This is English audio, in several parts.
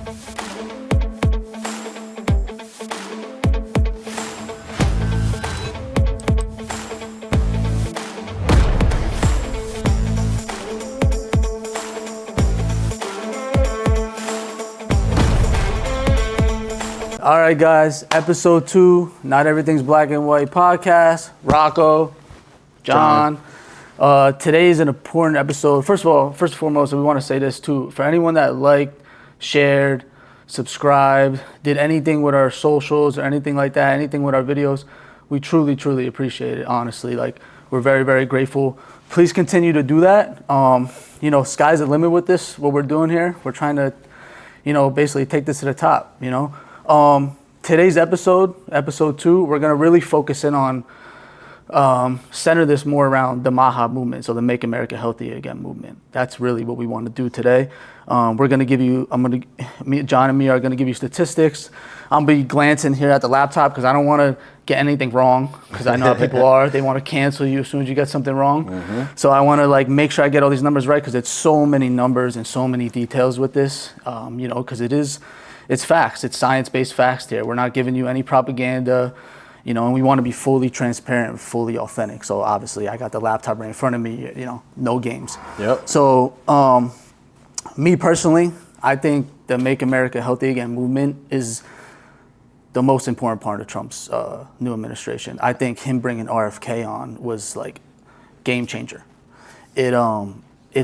All right, guys, episode 2, Not Everything's Black and White podcast. Rocco, John. Today is an important episode. First and foremost, we want to say this too. For anyone that liked, shared, subscribed, did anything with our socials or anything like that, anything with our videos, we truly, truly appreciate it, honestly. Like, we're very, very grateful. Please continue to do that. Sky's the limit with this, what we're doing here. We're trying to, basically take this to the top, Today's episode 2, we're gonna really focus in on, center this more around the MAHA movement, so the Make America Healthy Again movement. That's really what we want to do today. John and me are gonna give you statistics. I'll be glancing here at the laptop because I don't want to get anything wrong, because I know how people are. They want to cancel you as soon as you get something wrong. Mm-hmm. So I want to make sure I get all these numbers right, because it's so many numbers and so many details with this, because it's facts. It's science-based facts here. We're not giving you any propaganda, and we want to be fully transparent and fully authentic. So obviously I got the laptop right in front of me, no games. Yep. So me personally, I think the Make America Healthy Again movement is the most important part of Trump's new administration. I think him bringing RFK on was game changer. It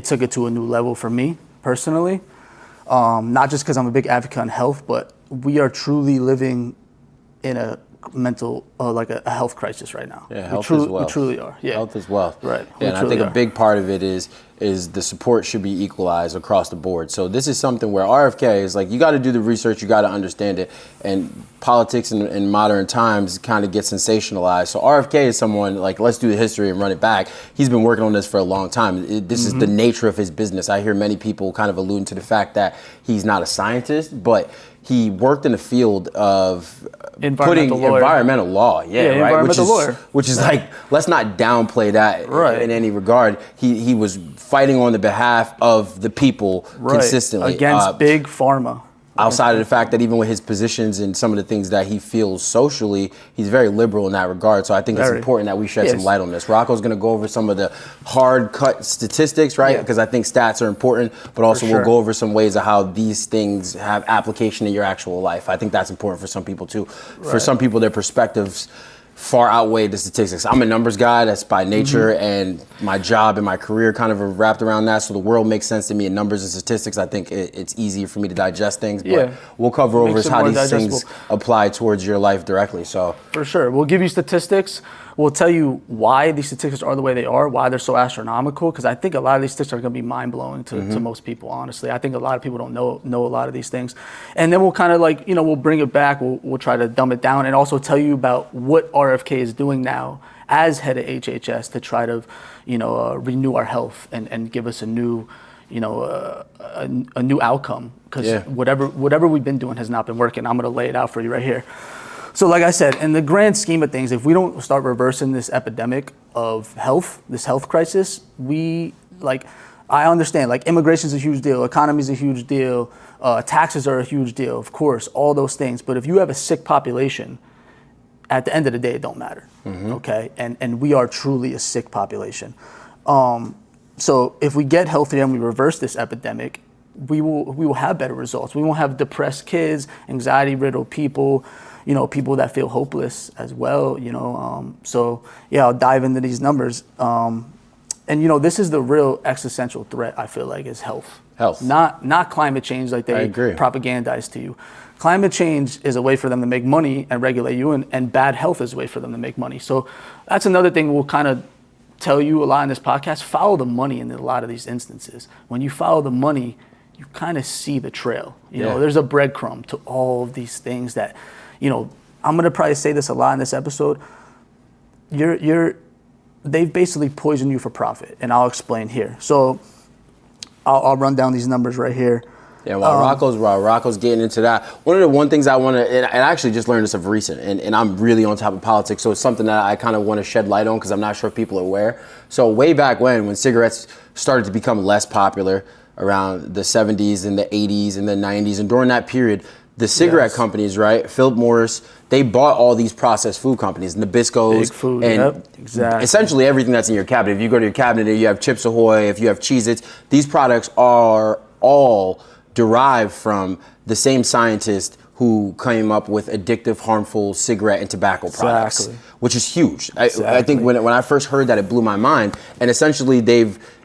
took it to a new level for me personally. Not just because I'm a big advocate on health, but we are truly living in a mental, a health crisis right now. Yeah, health is wealth. We truly are. Yeah. Health is wealth. Right. Yeah, and I think a big part of it is the support should be equalized across the board. So this is something where RFK is you got to do the research, you got to understand it. And politics in modern times kind of get sensationalized. So RFK is someone let's do the history and run it back. He's been working on this for a long time. This is the nature of his business. I hear many people kind of alluding to the fact that he's not a scientist, but he worked in the field of environmental law, right? Which is let's not downplay that in any regard. He was fighting on the behalf of the people consistently against big pharma. Outside of the fact that even with his positions and some of the things that he feels socially, he's very liberal in that regard. So I think it's important that we shed some light on this. Rocco's going to go over some of the hard cut statistics, right? Because I think stats are important, but also we'll go over some ways of how these things have application in your actual life. I think that's important for some people too. For some people, their perspectives far outweigh the statistics. I'm a numbers guy, that's by nature, and my job and my career kind of are wrapped around that, so the world makes sense to me in numbers and statistics. I think it's easier for me to digest things, but we'll cover over how these things apply towards your life directly. So for sure, we'll give you statistics. We'll tell you why these statistics are the way they are, why they're so astronomical, because I think a lot of these statistics are going to be mind-blowing to most people, honestly. I think a lot of people don't know a lot of these things. And then we'll kind of we'll bring it back, we'll try to dumb it down, and also tell you about what RFK is doing now as head of HHS to try to, renew our health and give us a new, a new outcome, because whatever we've been doing has not been working. I'm going to lay it out for you right here. So like I said, in the grand scheme of things, if we don't start reversing this epidemic of health, this health crisis, I understand, immigration is a huge deal, economy is a huge deal, taxes are a huge deal, of course, all those things. But if you have a sick population, at the end of the day, it don't matter, okay? And we are truly a sick population. So if we get healthier and we reverse this epidemic, we will have better results. We won't have depressed kids, anxiety-riddled people, people that feel hopeless as well, So I'll dive into these numbers. And this is the real existential threat, I feel is health. Not climate change like they propagandize to you. Climate change is a way for them to make money and regulate you, and bad health is a way for them to make money. So that's another thing we'll kind of tell you a lot in this podcast. Follow the money in a lot of these instances. When you follow the money, you kind of see the trail. There's a breadcrumb to all of these things that, I'm going to probably say this a lot in this episode. They've basically poisoned you for profit, and I'll explain here. So I'll run down these numbers right here. Yeah, while Rocco's getting into that, one of the things I want to, and I actually just learned this of recent, and I'm really on top of politics, so it's something that I kind of want to shed light on because I'm not sure if people are aware. So way back when cigarettes started to become less popular, around the 70s and the 80s and the 90s. And during that period, the cigarette companies, right, Philip Morris, they bought all these processed food companies, Nabisco's, Big food, and exactly. essentially everything that's in your cabinet. If you go to your cabinet, you have Chips Ahoy, if you have Cheez-Its, these products are all derived from the same scientist who came up with addictive, harmful cigarette and tobacco products, which is huge. I think when I first heard that, it blew my mind. And essentially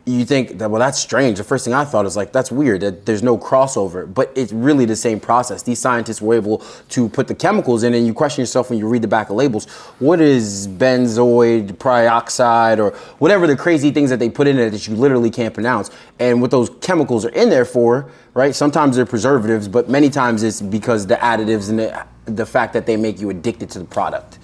you think that, well, that's strange. The first thing I thought is like, that's weird, that there's no crossover, but it's really the same process. These scientists were able to put the chemicals in, and you question yourself when you read the back of labels, what is benzoid, peroxide, or whatever the crazy things that they put in it that you literally can't pronounce. And what those chemicals are in there for, right? Sometimes they're preservatives, but many times it's because the additives and the fact that they make you addicted to the product.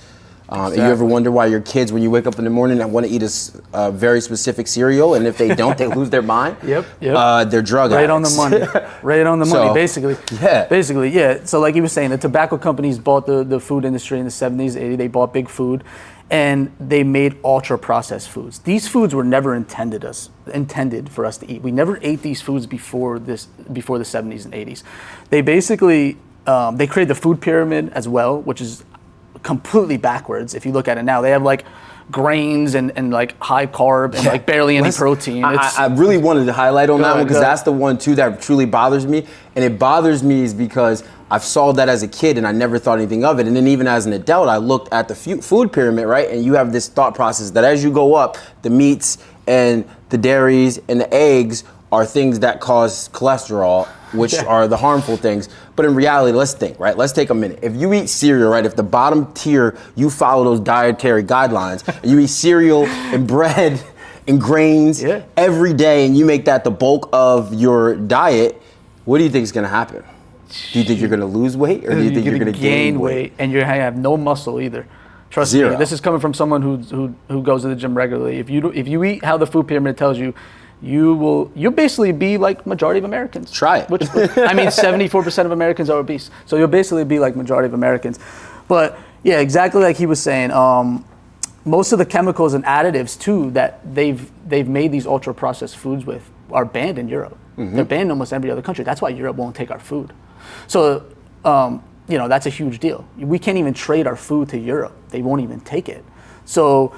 And you ever wonder why your kids, when you wake up in the morning, want to eat a very specific cereal, and if they don't, they lose their mind? Yep. They're drug addicts. Right on the money. Right on the money, So, basically. yeah. Basically, yeah. So like he was saying, the tobacco companies bought the food industry in the 70s, 80s. They bought big food, and they made ultra-processed foods. These foods were never intended for us to eat. We never ate these foods before the 70s and 80s. They basically, they created the food pyramid as well, which is completely backwards. If you look at it now, they have like grains and like high carb and like barely any protein. I really wanted to highlight on that one, because that's the one too that truly bothers me. And it bothers me is because I've saw that as a kid and I never thought anything of it. And then even as an adult, I looked at the food pyramid, right? And you have this thought process that as you go up, the meats and the dairies and the eggs are things that cause cholesterol, which are the harmful things. But in reality, let's think, right? Let's take a minute. If you eat cereal, right? If the bottom tier, you follow those dietary guidelines, and you eat cereal and bread and grains every day, and you make that the bulk of your diet, what do you think is gonna happen? Do you think you're gonna lose weight, or do you think you're gonna gain weight? And you're gonna have no muscle either. Trust me, this is coming from someone who goes to the gym regularly. If you eat how the food pyramid tells you, you'll basically be like majority of Americans. Try it. Which, I mean, 74% of Americans are obese. So you'll basically be like majority of Americans. But yeah, exactly like he was saying, most of the chemicals and additives too that they've made these ultra processed foods with are banned in Europe. They're banned in almost every other country. That's why Europe won't take our food. So, that's a huge deal. We can't even trade our food to Europe. They won't even take it. So,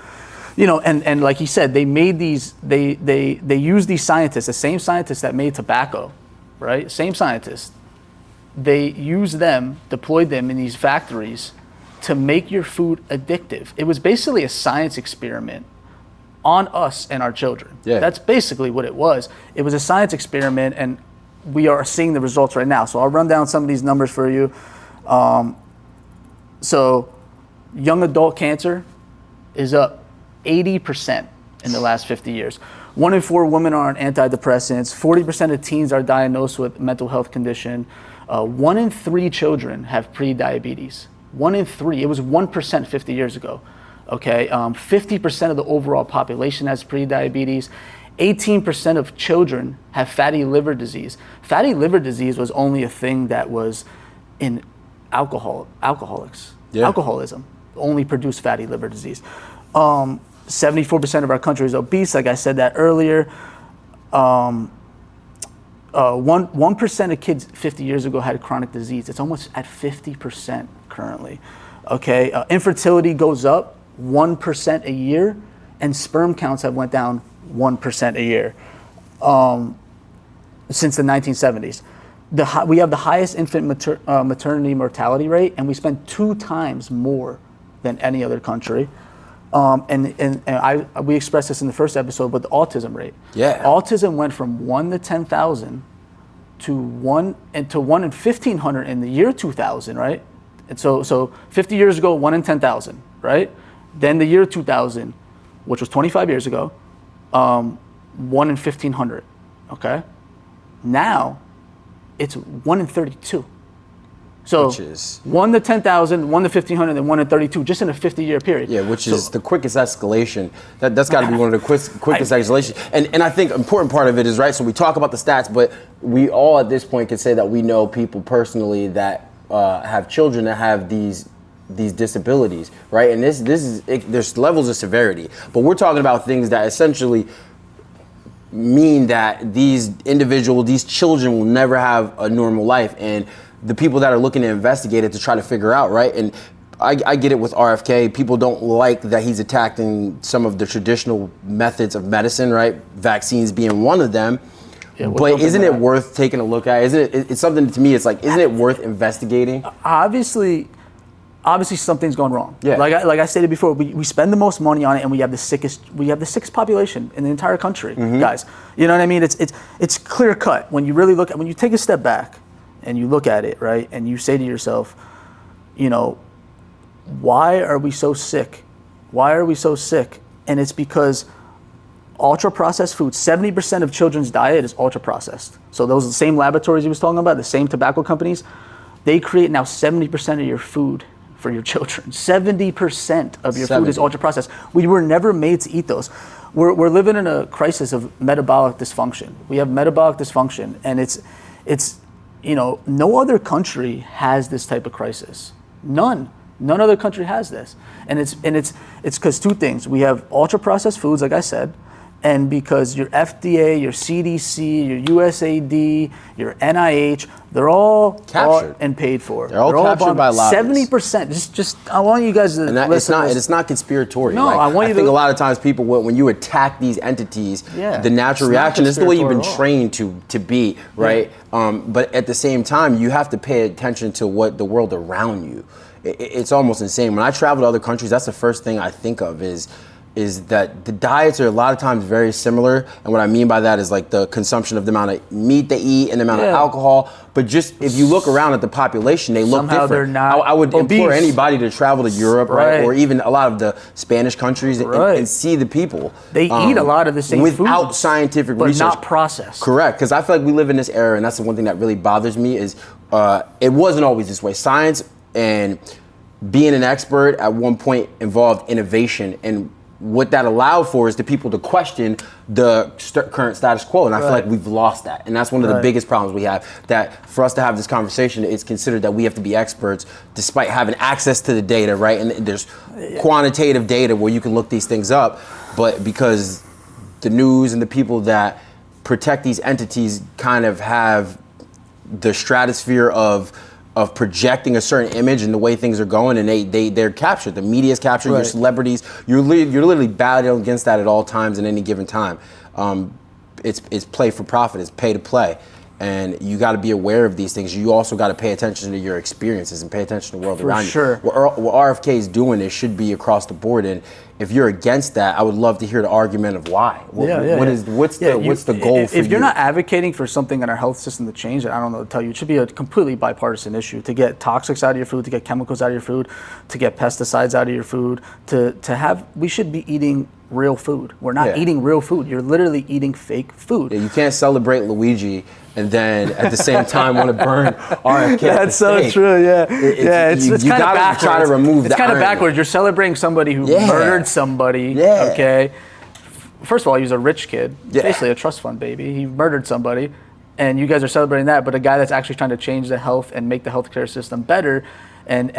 and like he said, they made these, they use these scientists, the same scientists that made tobacco, right? Same scientists. They use them, deployed them in these factories to make your food addictive. It was basically a science experiment on us and our children. Yeah. That's basically what it was. It was a science experiment, and we are seeing the results right now. So I'll run down some of these numbers for you. So young adult cancer is up 80% in the last 50 years. 1 in 4 women are on antidepressants. 40% of teens are diagnosed with mental health condition. 1 in 3 children have pre-diabetes. 1 in 3. It was 1% 50 years ago. Okay, 50% of the overall population has pre-diabetes. 18% of children have fatty liver disease. Fatty liver disease was only a thing that was in alcoholics. Yeah. Alcoholism only produced fatty liver disease. 74% of our country is obese, like I said that earlier. 1% of kids 50 years ago had chronic disease. It's almost at 50% currently. Okay, infertility goes up 1% a year, and sperm counts have went down 1% a year since the 1970s. We have the highest infant maternity mortality rate, and we spend 2 times more than any other country. We expressed this in the first episode, but the autism rate. Yeah. Autism went from 1 to 10,000 to 1 in 1,500 in the year 2000, right? And so 50 years ago, 1 in 10,000, right? Then the year 2000, which was 25 years ago, 1 in 1,500, okay? Now, it's 1 in 32. So which is 1 to 10,000, 1 to 1,500, and 1 to 32, just in a 50-year period. Yeah, which is the quickest escalation. That's got to be one of the quickest escalation. And I think an important part of it is, right, so we talk about the stats, but we all at this point can say that we know people personally that have children that have these disabilities, right? And there's levels of severity, but we're talking about things that essentially mean that these children will never have a normal life, and the people that are looking to investigate it to try to figure out, right? And I get it with RFK. People don't like that he's attacking some of the traditional methods of medicine, right? Vaccines being one of them. Yeah, but isn't it worth taking a look at? It's something to me, it's like, isn't it worth investigating? Obviously something's gone wrong. Yeah. Like I stated before, we spend the most money on it, and we have the sickest population in the entire country, guys. You know what I mean? It's clear cut when you really when you take a step back and you look at it, right? And you say to yourself, you know, why are we so sick? Why are we so sick? And it's because ultra-processed food, 70% of children's diet is ultra-processed. So those same laboratories he was talking about, the same tobacco companies, they create now 70% of your food for your children. 70% of your food is ultra-processed. We were never made to eat those. We're living in a crisis of metabolic dysfunction. We have metabolic dysfunction, and it's you know, no other country has this type of crisis. None other country has this. And it's because two things. We have ultra-processed foods, like I said, and because your FDA, your CDC, your USAID, your NIH, they're all captured and paid for. They're all captured by lobbyists. 70%. Just I want you guys to listen. It's not conspiratorial. No, like, I think a lot of times people, when you attack these entities, the natural reaction is the way you've been trained to be, right? Yeah. But at the same time, you have to pay attention to what the world around you. It's almost insane. When I travel to other countries, that's the first thing I think of is that the diets are a lot of times very similar. And what I mean by that is like the consumption of the amount of meat they eat and the amount of alcohol. But just if you look around at the population, they look different. They're not I would obese. implore anybody to travel to Europe, right? Or even a lot of the Spanish countries and see the people. They eat a lot of the same without foods, scientific but research. not processed. Correct, because I feel like we live in this era, and that's the one thing that really bothers me is it wasn't always this way. Science and being an expert at one point involved innovation, and what that allowed for is the people to question the current status quo, and I feel like we've lost that, and that's one of the biggest problems we have. That for us to have this conversation, it's considered that we have to be experts, despite having access to the data, right? And there's quantitative data where you can look these things up, but because the news and the people that protect these entities kind of have the stratosphere of projecting a certain image and the way things are going, and they're captured. The media's captured. Your celebrities. You're literally battling against that at all times in any given time. It's play for profit. It's pay to play, and you got to be aware of these things. You also got to pay attention to your experiences and pay attention to the world around you. What RFK is doing, it should be across the board. And if you're against that, I would love to hear the argument of why. What's the goal for you? If you're not advocating for something in our health system to change, I don't know what to tell you. It should be a completely bipartisan issue to get toxics out of your food, to get chemicals out of your food, to get pesticides out of your food. We should be eating real food. We're not eating real food. You're literally eating fake food. Yeah, you can't celebrate Luigi and then at the same time want to burn RFK. That's so true. Yeah, it's kind of backwards. Try to remove it's kind of backwards. You're celebrating somebody who murdered somebody. Yeah. Okay. First of all, he was a rich kid, basically a trust fund baby. He murdered somebody, and you guys are celebrating that. But a guy that's actually trying to change the health and make the healthcare system better, and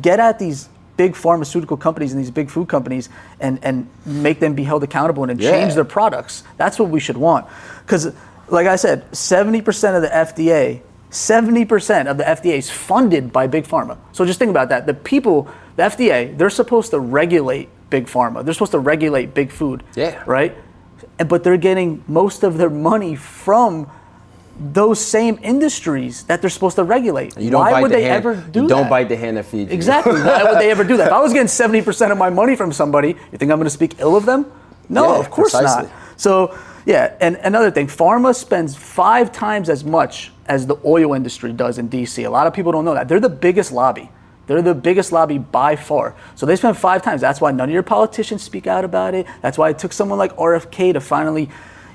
get at these big pharmaceutical companies and these big food companies and make them be held accountable and change their products. That's what we should want. Because, like I said, 70% of the FDA is funded by big pharma. So just think about that. The FDA, they're supposed to regulate big pharma. They're supposed to regulate big food. Yeah. Right? But they're getting most of their money from those same industries that they're supposed to regulate. Why would they ever do that? Don't bite the hand that feeds you. Exactly. Why would they ever do that? If I was getting 70% of my money from somebody, you think I'm going to speak ill of them? No, of course not. So, and another thing, pharma spends 5 times as much as the oil industry does in DC. A lot of people don't know that. They're the biggest lobby. They're the biggest lobby by far. So they spend 5 times. That's why none of your politicians speak out about it. That's why it took someone like RFK to finally,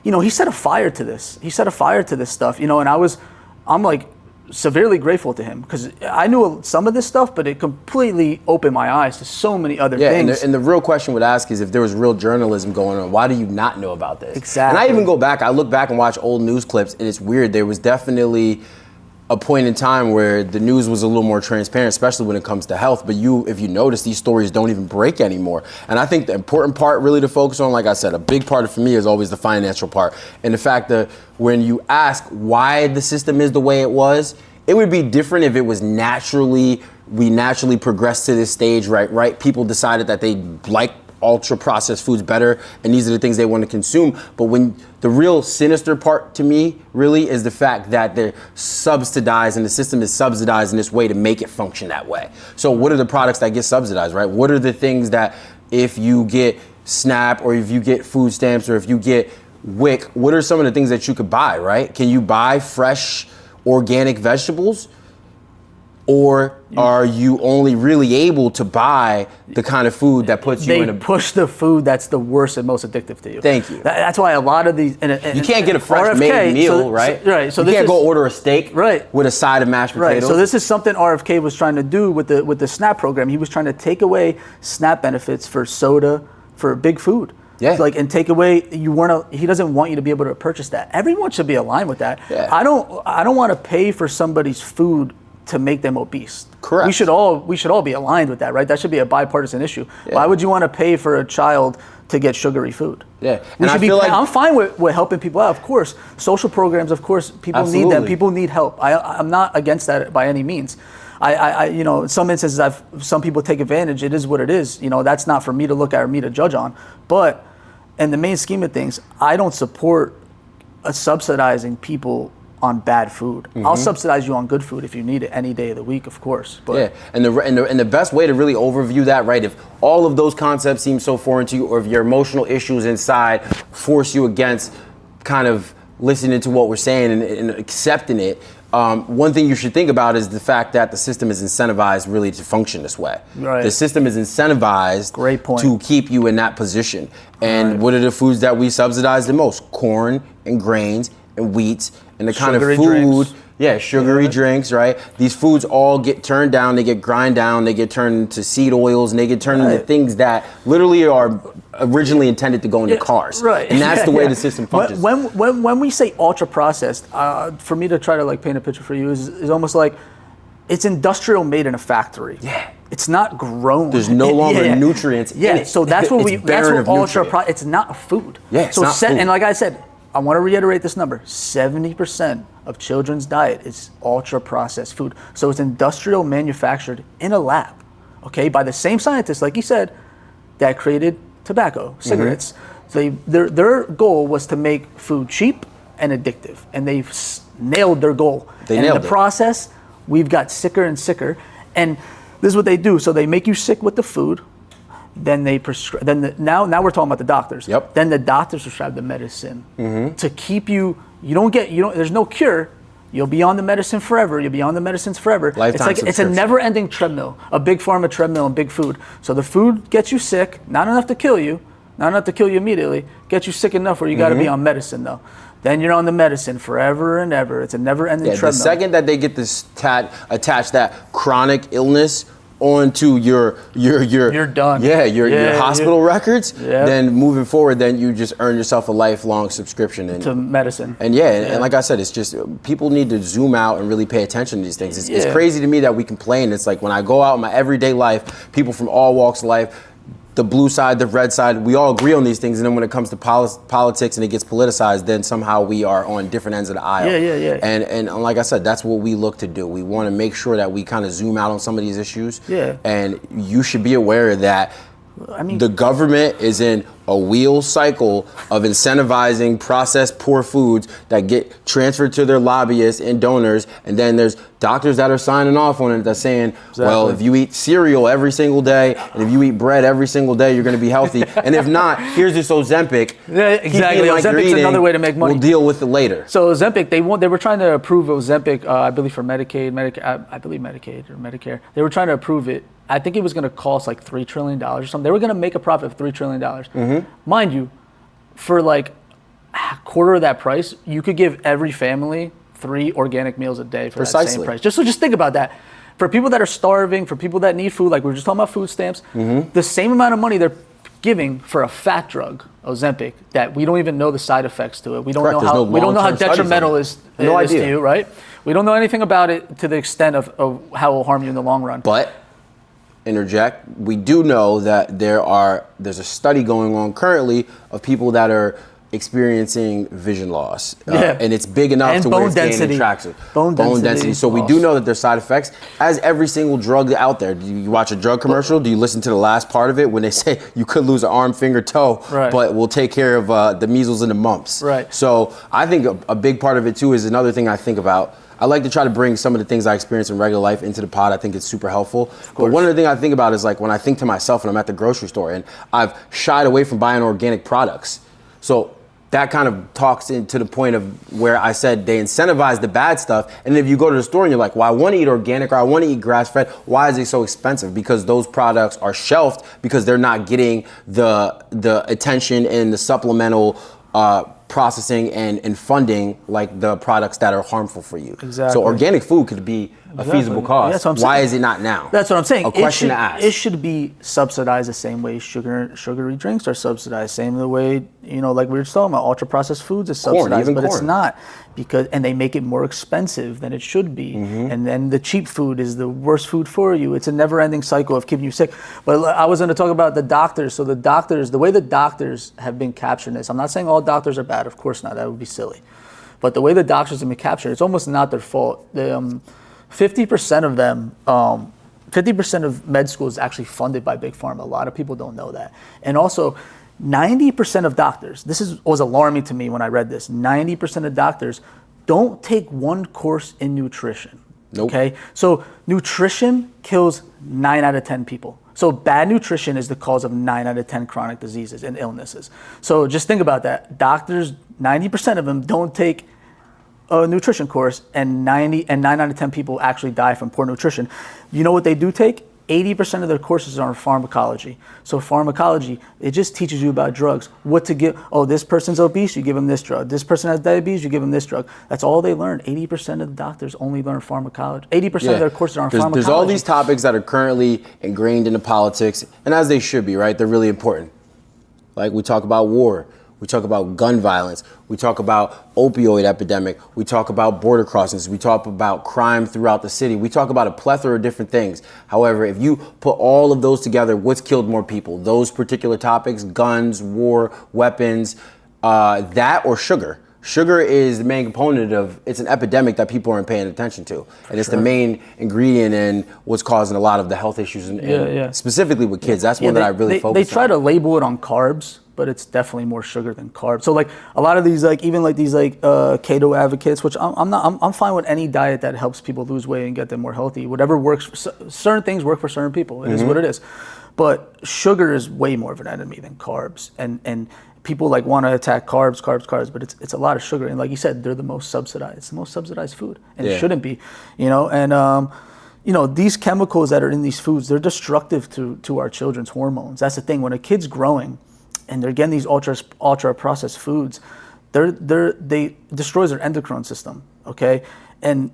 he set a fire to this. He set a fire to this stuff, and I'm like severely grateful to him because I knew some of this stuff, but it completely opened my eyes to so many other things. And the real question would ask is if there was real journalism going on, why do you not know about this? Exactly. And I even I look back and watch old news clips, and it's weird. There was definitely a point in time where the news was a little more transparent, especially when it comes to health. But if you notice, these stories don't even break anymore. And I think the important part really to focus on, like I said, a big part for me is always the financial part. And the fact that when you ask why the system is the way it was, it would be different if it was we naturally progressed to this stage, right? People decided that they like ultra processed foods better, and these are the things they want to consume. But when the real sinister part to me really is the fact that they're subsidized, and the system is subsidized in this way to make it function that way. So what are the products that get subsidized, right? What are the things that if you get SNAP or if you get food stamps or if you get WIC, what are some of the things that you could buy, right? Can you buy fresh organic vegetables? Or are you only really able to buy the kind of food that puts you in a... They push the food that's the worst and most addictive to you. Thank you. That's why a lot of these... You can't get a fresh made meal, right? Right. So you can't go order a steak with a side of mashed potatoes. Right. So this is something RFK was trying to do with the SNAP program. He was trying to take away SNAP benefits for soda, for big food. Yeah. And take away, he doesn't want you to be able to purchase that. Everyone should be aligned with that. Yeah. I don't want to pay for somebody's food to make them obese. Correct. We should all be aligned with that, right? That should be a bipartisan issue. Yeah. Why would you want to pay for a child to get sugary food? Yeah. And I'm fine with helping people out, of course. Social programs, of course, people need them. People need help. I'm not against that by any means. In some instances, some people take advantage. It is what it is. That's not for me to look at or me to judge on. But in the main scheme of things, I don't support subsidizing people on bad food. Mm-hmm. I'll subsidize you on good food if you need it any day of the week, of course. But yeah, and the best way to really overview that, right? If all of those concepts seem so foreign to you, or if your emotional issues inside force you against kind of listening to what we're saying and accepting it, one thing you should think about is the fact that the system is incentivized really to function this way. Right. The system is incentivized to keep you in that position. And what are the foods that we subsidize the most? Corn and grains and wheats and the kind of food, sugary drinks, right? These foods all get turned down, they get grind down, they get turned into seed oils, and they get turned into things that literally are originally intended to go into cars. Right. And that's the way the system functions. When we say ultra processed, for me to try to paint a picture for you is almost like it's industrial made in a factory. Yeah. It's not grown. There's no longer nutrients in it. So that's what it's not food. Yeah, it's not food. And like I said, I want to reiterate this number. 70% of children's diet is ultra-processed food. So it's industrial manufactured in a lab, okay, by the same scientists, like you said, that created tobacco, cigarettes. Mm-hmm. Their goal was to make food cheap and addictive, and they've nailed their goal. In the process, we've got sicker and sicker. And this is what they do. So they make you sick with the food. Then they prescribe. Now we're talking about the doctors. Yep. Then the doctors prescribe the medicine to keep you. There's no cure. You'll be on the medicine forever. You'll be on the medicines forever. Lifetime it's a never-ending treadmill. A big pharma treadmill and big food. So the food gets you sick, not enough to kill you, not enough to kill you immediately. Gets you sick enough where you got to be on medicine though. Then you're on the medicine forever and ever. It's a never-ending treadmill. The second that they get this attach that chronic illness onto your you're done. Your hospital records, Yeah. then moving forward, then you just earn yourself a lifelong subscription to medicine. And and like I said, it's just people need to zoom out and really pay attention to these things. It's crazy to me that we complain. It's like when I go out in my everyday life, people from all walks of life, the blue side, the red side, we all agree on these things. And then when it comes to politics and it gets politicized, then somehow we are on different ends of the aisle. Yeah. And like I said, that's what we look to do. We want to make sure that we kind of zoom out on some of these issues. Yeah. And you should be aware that the government is in a wheel cycle of incentivizing processed poor foods that get transferred to their lobbyists and donors, and then there's doctors that are signing off on it that's saying, well, if you eat cereal every single day and if you eat bread every single day, you're going to be healthy. And if not, here's this Ozempic. Yeah, exactly. Ozempic's another way to make money. We'll deal with it later. So Ozempic, they were trying to approve Ozempic, I believe for Medicaid, I believe Medicaid or Medicare. They were trying to approve it. I think it was going to cost like $3 trillion or something. They were going to make a profit of $3 trillion. Mm-hmm. Mind you, for like a quarter of that price, you could give every family 3 organic meals a day for that same price. Just think about that. For people that are starving, for people that need food, like we were just talking about food stamps, the same amount of money giving for a fat drug, Ozempic, that we don't even know the side effects to it. We don't Correct. know how There's no we don't know how long-term studies on detrimental it. is No is to idea. you, right? We don't know anything about it to the extent of how it will harm you in the long run. But interject, we do know that there's a study going on currently of people that are experiencing vision loss, and it's big enough And to where bone it's gaining density. traction. Bone density So we loss. do know that there's side effects, as every single drug out there. Do you watch a drug commercial? Do you listen to the last part of it when they say you could lose an arm, finger, toe, Right. but we'll take care of the measles and the mumps? Right. So I think a big part of it too is another thing I think about. I like to try to bring some of the things I experience in regular life into the pod. I think it's super helpful. But one of the things I think about is like when I think to myself and I'm at the grocery store and I've shied away from buying organic products. So that kind of talks into the point of where I said they incentivize the bad stuff. And if you go to the store and you're like, well, I want to eat organic or I want to eat grass-fed, why is it so expensive? Because those products are shelved because they're not getting the attention and the supplemental processing and funding like the products that are harmful for you. Exactly. So organic food could be a feasible Yeah, cause. that's what I'm Why saying. is it not now? That's what I'm saying. A question to ask. It should be subsidized the same way sugary drinks are subsidized. Same the way, like we were just talking about, ultra processed foods is subsidized, even but it's corn. not and they make it more expensive than it should be. Mm-hmm. And then the cheap food is the worst food for you. It's a never ending cycle of keeping you sick. But I was going to talk about the doctors. So the way the doctors have been capturing this, I'm not saying all doctors are bad. Of course not. That would be silly. But the way the doctors have been captured, it's almost not their fault. 50% of them, 50% of med school is actually funded by Big Pharma. A lot of people don't know that. And also, 90% of doctors, was alarming to me when I read this, 90% of doctors don't take one course in nutrition. Nope. Okay? So nutrition kills 9 out of 10 people. So bad nutrition is the cause of 9 out of 10 chronic diseases and illnesses. So just think about that. Doctors, 90% of them don't take a nutrition course, and 9 out of 10 people actually die from poor nutrition. You know what they do take? 80% of their courses are in pharmacology. So pharmacology, it just teaches you about drugs, what to give. Oh, this person's obese, you give them this drug. This person has diabetes, you give them this drug. That's all they learn. 80% of the doctors only learn pharmacology. 80% of their courses are in pharmacology. There's all these topics that are currently ingrained into politics, and as they should be, right? They're really important. Like we talk about war. We talk about gun violence. We talk about opioid epidemic. We talk about border crossings. We talk about crime throughout the city. We talk about a plethora of different things. However, if you put all of those together, what's killed more people? Those particular topics, guns, war, weapons, that or sugar. Sugar is the main component it's an epidemic that people aren't paying attention to. And it's the main ingredient in what's causing a lot of the health issues, specifically with kids. That's one that I really focus on. They try to label it on carbs, but it's definitely more sugar than carbs. So like a lot of these, keto advocates, which I'm fine with any diet that helps people lose weight and get them more healthy. Whatever works, certain things work for certain people. It is what it is. But sugar is way more of an enemy than carbs. And people want to attack carbs, but it's a lot of sugar. And like you said, they're the most subsidized. It's the most subsidized food, and it shouldn't be, And these chemicals that are in these foods, they're destructive to our children's hormones. That's the thing. When a kid's growing, and they're getting these ultra processed foods, they destroys their endocrine system. Okay, and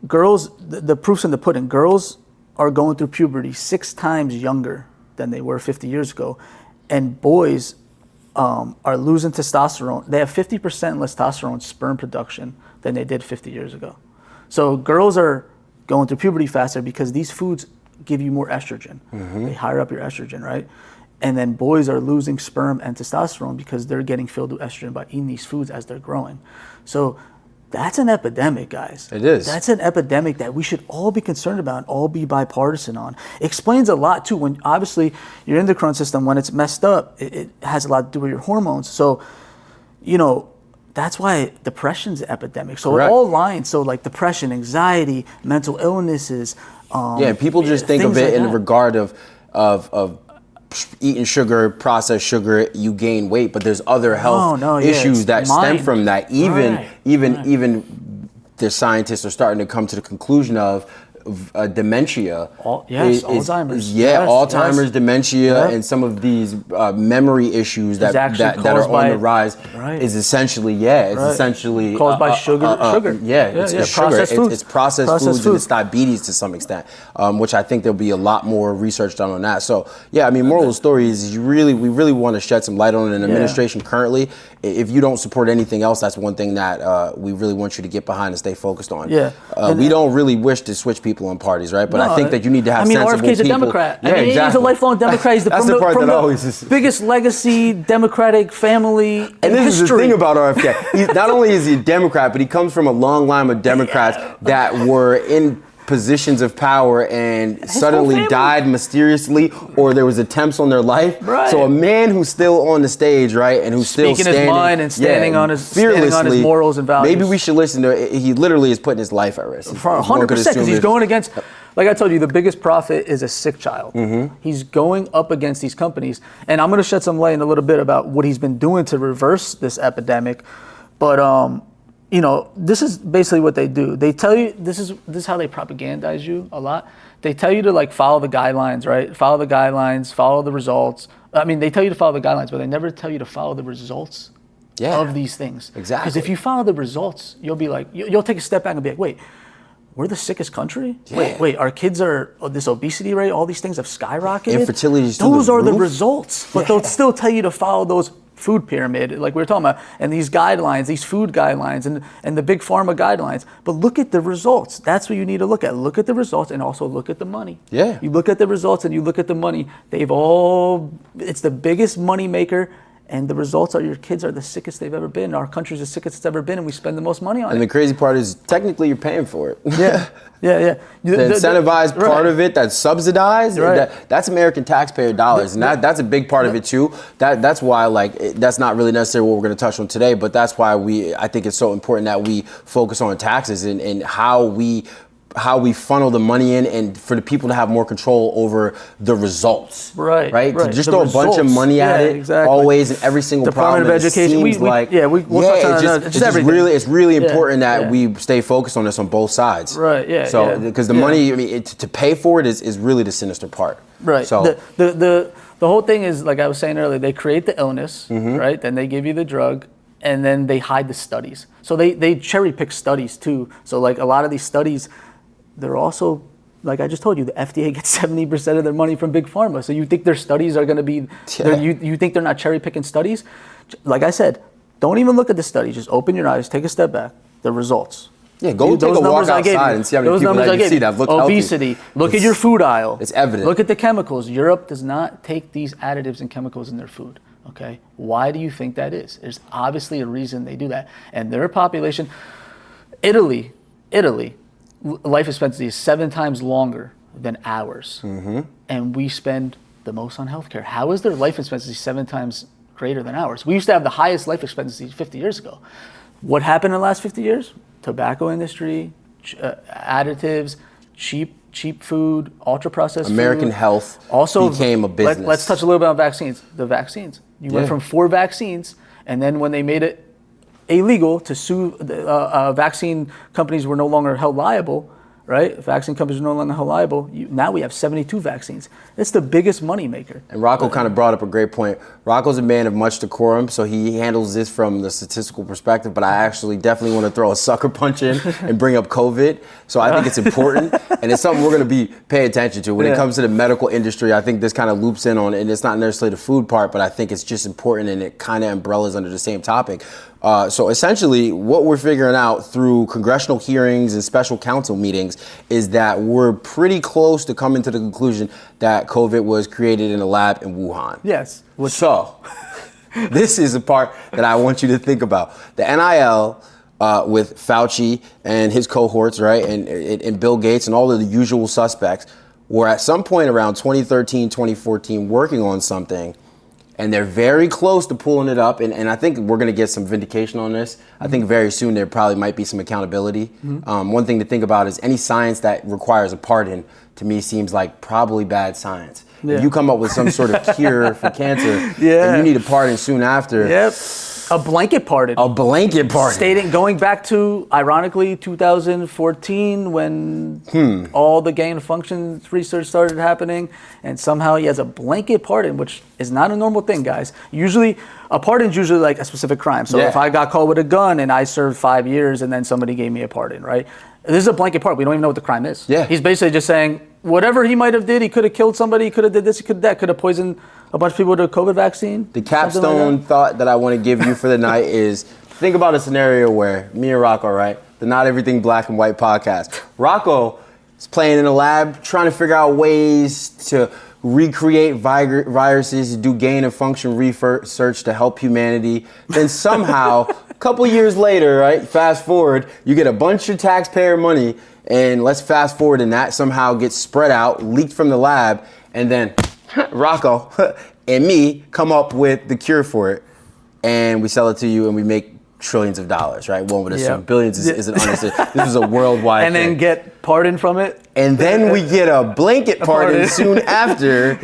girls, the proof's in the pudding. Girls are going through puberty 6 times younger than they were 50 years ago, and boys are losing testosterone. They have 50% less testosterone sperm production than they did 50 years ago. So girls are going through puberty faster because these foods give you more estrogen. They higher up your estrogen, right? And then boys are losing sperm and testosterone because they're getting filled with estrogen by eating these foods as they're growing. So that's an epidemic, guys. It is. That's an epidemic that we should all be concerned about and all be bipartisan on. It explains a lot too. When obviously your endocrine system, when it's messed up, it has a lot to do with your hormones. So, that's why depression's an epidemic. So Correct. it all lines. So like depression, anxiety, mental illnesses. People just think of it in regard of eating sugar, processed sugar, you gain weight, but there's other health issues that stem from that. Even the scientists are starting to come to the conclusion of dementia. Alzheimer's. Alzheimer's, dementia, Yep. and some of these memory issues that are on the rise is essentially, essentially caused by sugar. It's Processed sugar. foods. It's processed foods and it's diabetes to some extent, which I think there'll be a lot more research done on that. So moral of the story is we really want to shed some light on it. An administration currently, if you don't support anything else, that's one thing that we really want you to get behind and stay focused on. We don't really wish to switch people on parties, right? But I think that you need to have sensible people. RFK's a Democrat. He's a lifelong Democrat. He's the biggest legacy Democratic family in history. And this is the thing about RFK. Not only is he a Democrat, but he comes from a long line of Democrats that were in positions of power and suddenly died mysteriously, or there was attempts on their life. Right. So a man who's still on the stage, right, and who's still speaking his mind and standing on his morals and values. Maybe we should listen to it. He literally is putting his life at risk. 100%, because he's going against, like I told you, the biggest profit is a sick child. He's going up against these companies, and I'm going to shed some light in a little bit about what he's been doing to reverse this epidemic. But this is basically what they do. They tell you, this is how they propagandize you a lot. They tell you to follow the guidelines, right? Follow the guidelines, follow the results. I mean, they tell you to follow the guidelines, but they never tell you to follow the results of these things. Exactly. Because if you follow the results, you'll be you'll take a step back and be like, wait, we're the sickest country? Wait, our kids are, this obesity rate, all these things have skyrocketed? Infertility is those are the results. But they'll still tell you to follow those food pyramid, like we were talking about, and these guidelines, these food guidelines, and the big pharma guidelines. But look at the results. That's what you need to look at. Look at the results and also look at the money. You look at the results and you look at the money. It's the biggest money maker. And the results are your kids are the sickest they've ever been. Our country's the sickest it's ever been, and we spend the most money on it. And the crazy part is, technically, you're paying for it. The incentivized part of it, that's subsidized, that's American taxpayer dollars, and that's a big part of it too. That's why, that's not really necessarily what we're going to touch on today, but that's why I think it's so important that we focus on taxes and how we funnel the money in, and for the people to have more control over the results. Right. To just throw a bunch of money at it, always, in every single Department problem. of Education. We'll touch on it's really important that we stay focused on this on both sides. So, because the money, to pay for it is really the sinister part. So the whole thing is, like I was saying earlier, they create the illness, right? Then they give you the drug, and then they hide the studies. So they cherry pick studies too. So a lot of these studies, they're also, like I just told you, the FDA gets 70% of their money from big pharma. So you think their studies are going to be, you think they're not cherry picking studies? Like I said, don't even look at the studies. Just open your eyes, take a step back. The results. Go take a walk outside and see how many people that you see that look healthy. Obesity. Look at your food aisle. It's evident. Look at the chemicals. Europe does not take these additives and chemicals in their food. Okay? Why do you think that is? There's obviously a reason they do that. And their population, Italy, life expectancy is 7 times longer than ours. And we spend the most on healthcare. How is their life expectancy 7 times greater than ours? We used to have the highest life expectancy 50 years ago. What happened in the last 50 years? Tobacco industry, additives, cheap food, ultra-processed food. American health also became a business. Let's touch a little bit on vaccines. The vaccines. You went from 4 vaccines, and then when they made it illegal to sue, vaccine companies were no longer held liable, right? Vaccine companies are no longer held liable. Now we have 72 vaccines. It's the biggest money maker. And Rocco kind of brought up a great point. Rocco's a man of much decorum, so he handles this from the statistical perspective, but I actually definitely want to throw a sucker punch in and bring up COVID. So I think it's important, and it's something we're going to be paying attention to. When it comes to the medical industry, I think this kind of loops in on, and it's not necessarily the food part, but I think it's just important, and it kind of umbrellas under the same topic. So essentially, what we're figuring out through congressional hearings and special counsel meetings is that we're pretty close to coming to the conclusion that COVID was created in a lab in Wuhan. Yes. So this is a part that I want you to think about. The NIL with Fauci and his cohorts, right, and Bill Gates and all of the usual suspects were at some point around 2013, 2014 working on something. And they're very close to pulling it up. And I think we're going to get some vindication on this. I think very soon there probably might be some accountability. One thing to think about is any science that requires a pardon, to me, seems like probably bad science. If you come up with some sort of cure for cancer and you need a pardon soon after, A blanket pardon. A blanket pardon. Going back to, ironically, 2014 when all the gain of function research started happening, and somehow he has a blanket pardon, which is not a normal thing, guys. Usually, a pardon is usually like a specific crime. So if I got caught with a gun and I served 5 years and then somebody gave me a pardon, right? This is a blanket pardon. We don't even know what the crime is. Yeah. He's basically just saying, whatever he might have did, he could have killed somebody, he could have did this, he could have that, could have poisoned a bunch of people with a COVID vaccine. The capstone thought that I want to give you for the night is, think about a scenario where me and Rocco, right? The Not Everything Black and White podcast. Rocco is playing in a lab, trying to figure out ways to recreate viruses, do gain of function research to help humanity. Then somehow, a couple years later, right? Fast forward, you get a bunch of taxpayer money, and let's fast forward, and that somehow gets spread out, leaked from the lab, and then Rocco and me come up with the cure for it, and we sell it to you, and we make trillions of dollars, right? One would assume billions is an understatement. This was a worldwide and then get pardoned from it. And then we get a blanket pardon soon after.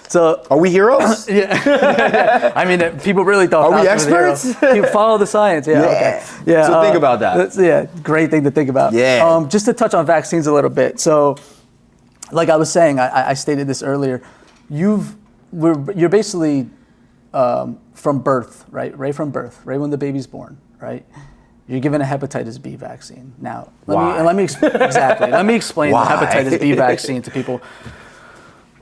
So are we heroes? I mean, people really thought. Are we experts? You follow the science. Okay. So think about that. Great thing to think about. Just to touch on vaccines a little bit. So, like I was saying, I stated this earlier. You're basically from birth, right? Right from birth, right when the baby's born, right? You're given a hepatitis B vaccine. Now, let me explain the hepatitis B vaccine to people.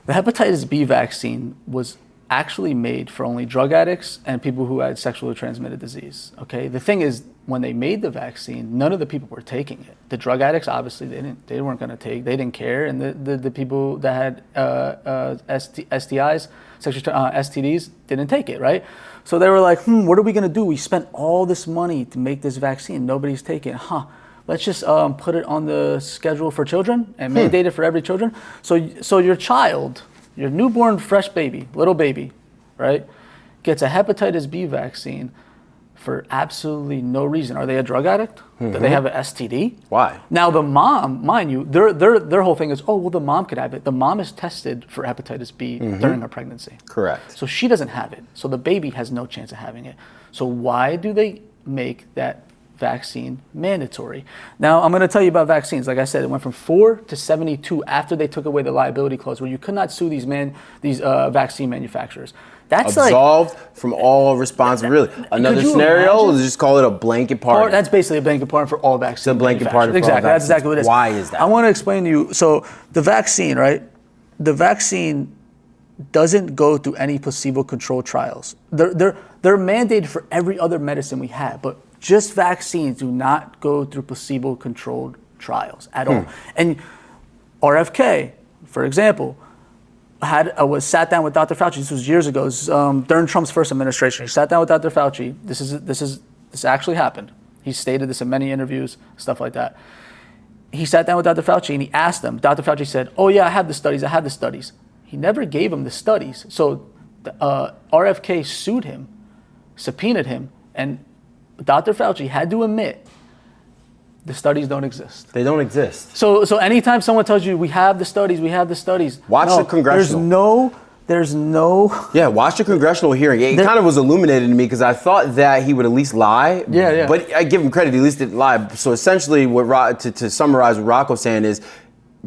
The hepatitis B vaccine was actually made for only drug addicts and people who had sexually transmitted disease. Okay. The thing is, when they made the vaccine, none of the people were taking it. The drug addicts, obviously, they weren't going to take. They didn't care, and the people that had STIs, STDs, didn't take it. Right. So they were like, what are we going to do? We spent all this money to make this vaccine. Nobody's taking it. Let's just put it on the schedule for children and mandate it for every children. So your child, your newborn fresh baby, little baby, right, gets a hepatitis B vaccine for absolutely no reason. Are they a drug addict? Do they have an STD? Why? Now the mom, mind you, their whole thing is, the mom could have it. The mom is tested for hepatitis B during her pregnancy. Correct. So she doesn't have it. So the baby has no chance of having it. So why do they make that vaccine mandatory? Now, I'm going to tell you about vaccines. Like I said, it went from 4 to 72 after they took away the liability clause, where you could not sue these vaccine manufacturers. That's absolved from all responsibility. Another scenario is just call it a blanket pardon. That's basically a blanket pardon for all vaccines. It's a blanket pardon for all vaccines. That's exactly what it is. Why is that? I want to explain to you. So the vaccine, right? The vaccine doesn't go through any placebo-controlled trials. They're mandated for every other medicine we have, but just vaccines do not go through placebo-controlled trials at all. And RFK, for example, was sat down with Dr. Fauci. This was years ago. This was, during Trump's first administration. He sat down with Dr. Fauci. This actually happened. He stated this in many interviews, stuff like that. He sat down with Dr. Fauci and he asked him. Dr. Fauci said, "Oh yeah, I have the studies." He never gave him the studies. So RFK sued him, subpoenaed him, and Dr. Fauci had to admit the studies don't exist. They don't exist. So anytime someone tells you we have the studies, watch the congressional. There's no. Yeah, watch the congressional hearing. It kind of was illuminated to me because I thought that he would at least lie. Yeah. But I give him credit, he at least didn't lie. So essentially, to summarize what Rocco's saying is,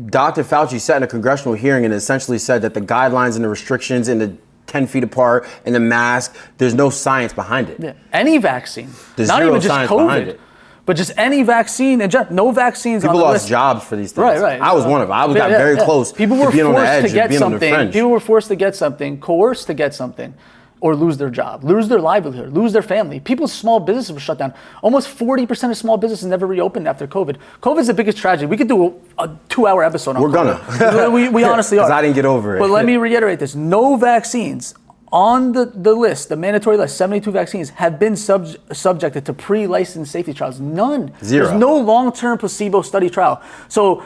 Dr. Fauci sat in a congressional hearing and essentially said that the guidelines and the restrictions and the 10 feet apart and the mask, there's no science behind it. Yeah. Any vaccine. There's not zero even just science COVID, behind it. But just any vaccine, and no vaccines People on the lost list. jobs for these things. Right. I was one of them. I got very close People were to being on the edge to get of being something. on the fringe. People were forced to get something, coerced to get something, or lose their job, lose their livelihood, lose their family. People's small businesses were shut down. Almost 40% of small businesses never reopened after COVID. COVID's the biggest tragedy. We could do a 2-hour episode on We're COVID. We honestly are. Because I didn't get over it. But let me reiterate this. No vaccines on the list, the mandatory list, 72 vaccines have been subjected to pre-licensed safety trials. None. Zero. There's no long-term placebo study trial. So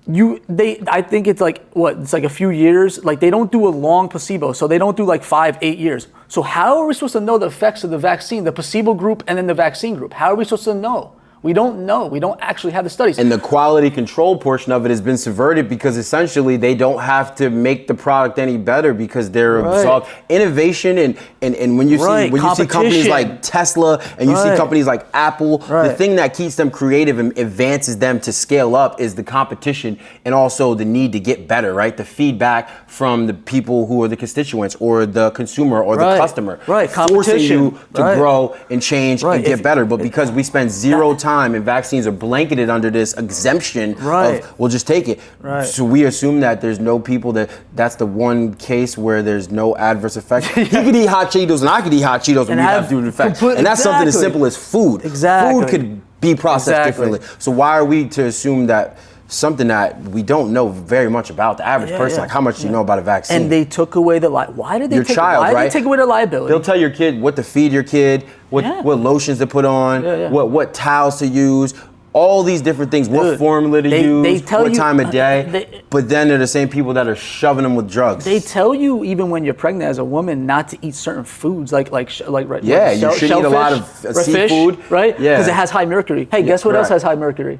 I think it's like it's like a few years. Like they don't do a long placebo, so they don't do like 5-8 years. So how are we supposed to know the effects of the vaccine, the placebo group and then the vaccine group? How are we supposed to know? We don't know. We don't actually have the studies. And the quality control portion of it has been subverted because essentially they don't have to make the product any better because they're absorbed. Innovation and when you see companies like Tesla and you see companies like Apple, the thing that keeps them creative and advances them to scale up is the competition and also the need to get better, right? The feedback from the people who are the constituents or the consumer or the customer. Forcing you to grow and change and get better. But because we spend zero time and vaccines are blanketed under this exemption of we'll just take it. So we assume that there's no people that's the one case where there's no adverse effect. He could eat hot Cheetos and I could eat hot Cheetos and we have food effect. And that's something as simple as food. Food could be processed differently. So why are we to assume that something that we don't know very much about the average person, like how much do you know about a vaccine? And they took away the why did they your take child, why right? did they take away the liability? They'll tell your kid what to feed your kid, what lotions to put on, what towels to use, all these different things, what formula to use, what time of day. But then they're the same people that are shoving them with drugs. They tell you even when you're pregnant as a woman not to eat certain foods like you should eat a lot of seafood, right? Because it has high mercury. Hey, guess what else has high mercury?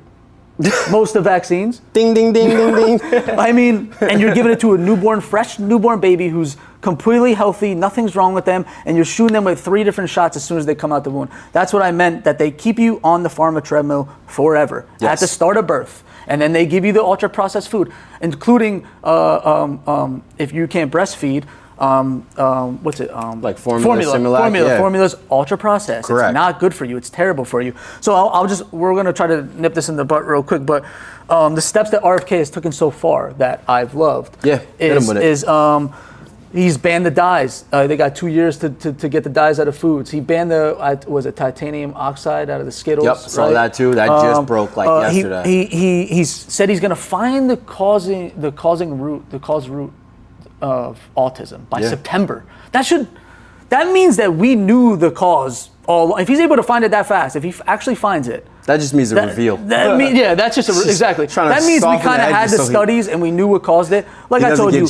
Most of vaccines. Ding, ding, ding, ding, ding. I mean, and you're giving it to a fresh newborn baby who's completely healthy, nothing's wrong with them, and you're shooting them with 3 different shots as soon as they come out the womb. That's what I meant, that they keep you on the pharma treadmill forever at the start of birth. And then they give you the ultra-processed food, including if you can't breastfeed, what's it? Like formulas, ultra processed. Correct. It's not good for you. It's terrible for you. So we're gonna try to nip this in the butt real quick. But the steps that RFK has taken so far that I've loved is he's banned the dyes. They got 2 years to get the dyes out of foods. He banned the titanium oxide out of the Skittles. Yep, saw that too. That just broke yesterday. He said he's gonna find the cause root of autism by September. That means that we knew the cause if he's able to find it that fast, if he actually finds it. That just means a reveal. That's just exactly. That means we kind of had the studies and we knew what caused it. Like I told you,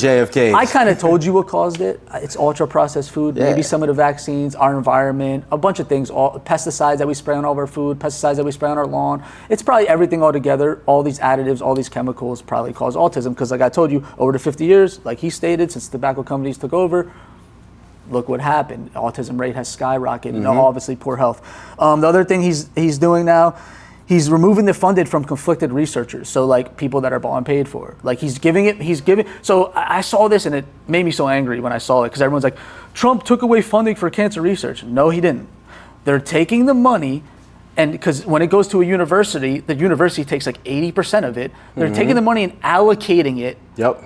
I kind of told you what caused it. It's ultra processed food, maybe some of the vaccines, our environment, a bunch of things, pesticides that we spray on all of our food, pesticides that we spray on our lawn. It's probably everything all together. All these additives, all these chemicals probably cause autism because like I told you, over the 50 years, like he stated, since tobacco companies took over, look what happened. Autism rate has skyrocketed. And obviously poor health. The other thing he's doing now, he's removing the funded from conflicted researchers. So like people that are bought and paid for. Like he's giving. So I saw this and it made me so angry when I saw it because everyone's like, Trump took away funding for cancer research. No, he didn't. They're taking the money. And because when it goes to a university, the university takes like 80% of it. They're taking the money and allocating it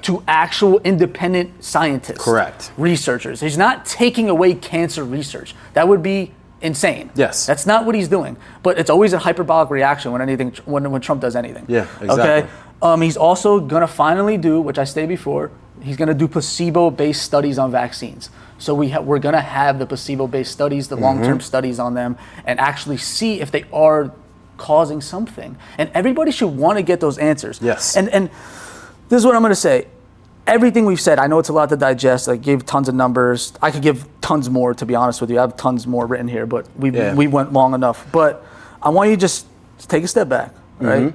to actual independent scientists. Correct. Researchers. He's not taking away cancer research. That would be insane. Yes. That's not what he's doing. But it's always a hyperbolic reaction when Trump does anything. Yeah, exactly. Okay. He's also gonna finally do, which I stated before, he's gonna do placebo-based studies on vaccines. So we're gonna have the placebo-based studies, the long-term studies on them, and actually see if they are causing something. And everybody should want to get those answers. Yes. And this is what I'm gonna say. Everything we've said, I know it's a lot to digest. I gave tons of numbers. I could give tons more, to be honest with you. I have tons more written here, but we went long enough. But I want you to just take a step back, right?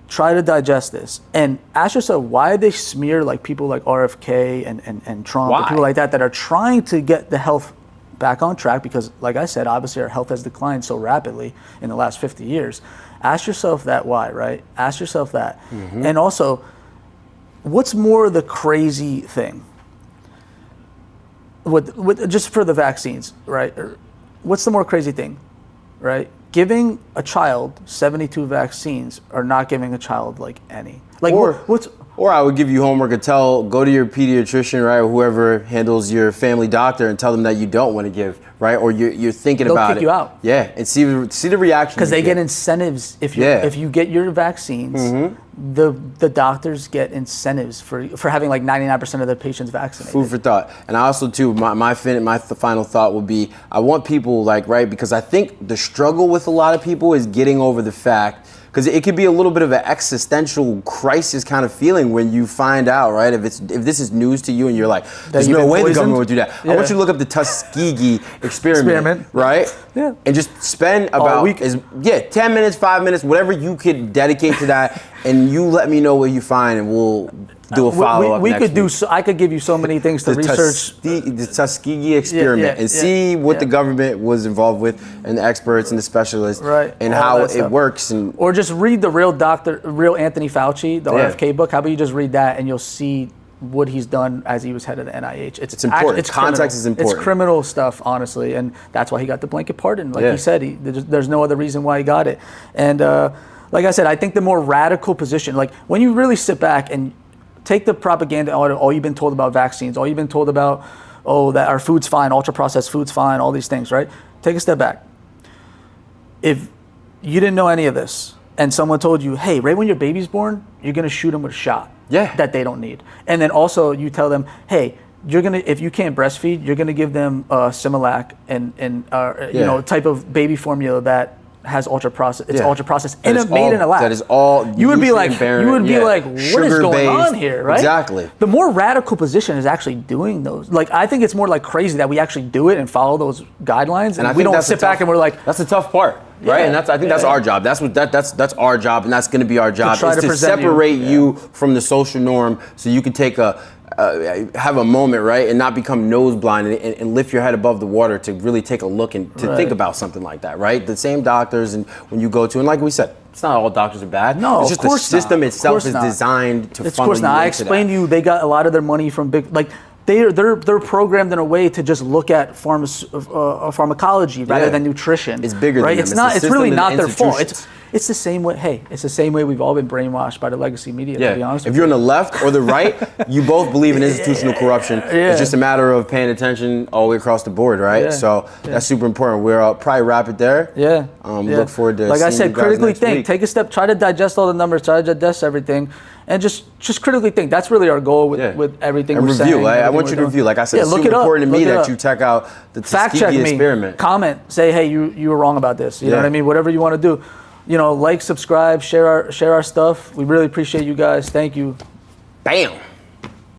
Try to digest this and ask yourself, why they smear like people like RFK and Trump and people like that are trying to get the health back on track because, like I said, obviously our health has declined so rapidly in the last 50 years. Ask yourself that why, right? Ask yourself that. And also, what's more the crazy thing? Just for the vaccines, right? What's the more crazy thing, right? Giving a child 72 vaccines or not giving a child like any. Like or I would give you homework and go to your pediatrician, right, or whoever handles your family doctor and tell them that you don't want to give, right, or you're thinking about it. They'll kick you out. Yeah, and see the reaction. Because they get incentives if you get your vaccines. The doctors get incentives for having like 99% of their patients vaccinated. Food for thought. And I also too, my final thought would be, I want people because I think the struggle with a lot of people is getting over the fact because it could be a little bit of an existential crisis kind of feeling when you find out, right? If this is news to you and you're like, there's no way the government would do that. I want you to look up the Tuskegee experiment, right? Yeah. And just spend about 10 minutes, 5 minutes, whatever you could dedicate to that, and you let me know what you find, and we'll do a follow up. I could give you so many things to research. The Tuskegee experiment and see what the government was involved with, and the experts and the specialists, and how it works. Or just read the real Anthony Fauci, the RFK book. How about you just read that and you'll see what he's done as he was head of the NIH. It's important. Context is important. It's criminal stuff, honestly, and that's why he got the blanket pardon. Like he said, there's no other reason why he got it. And like I said, I think the more radical position, like when you really sit back and take the propaganda out of all you've been told about vaccines, all you've been told about, that our food's fine, ultra-processed food's fine, all these things, right? Take a step back. If you didn't know any of this, and someone told you, hey, right when your baby's born, you're gonna shoot them with a shot that they don't need. And then also you tell them, hey, if you can't breastfeed, you're gonna give them Similac and you know, type of baby formula that has ultra-processed. It's ultra-processed and it's made in a lab. That is all. You would be like, what is going on here, right? Exactly. The more radical position is actually doing those. Like, I think it's more like crazy that we actually do it and follow those guidelines, and we don't sit back and we're like, that's the tough part. Right, and I think that's our job. That's our job, and that's going to be our job. Is to separate you from the social norm, so you can take have a moment, right, and not become nose blind and lift your head above the water to really take a look and to think about something like that, right? The same doctors, and when you go to, and like we said, it's not all doctors are bad. No, it's just of course the system not. itself is designed to funnel you into that. Of course not. I explained to you, they got a lot of their money from big, like, they're programmed in a way to just look at pharmacology rather than nutrition. It's bigger than them. It's really not their fault. It's the same way. Hey, it's the same way we've all been brainwashed by the legacy media. To be honest, if you're on the left or the right, you both believe in institutional corruption. It's just a matter of paying attention all the way across the board, right? So that's super important. We'll probably wrap it there. Look forward to. Like I said, critically think. Week. Take a step. Try to digest all the numbers. Try to digest everything, and just critically think. That's really our goal with everything we're saying. Review. I want you to review. Like I said, it's super important to me that you check out the Tuskegee experiment. Comment. Say, hey, you were wrong about this. You know what I mean? Whatever you want to do. You know, like, subscribe, share our stuff. We really appreciate you guys. Thank you. Bam.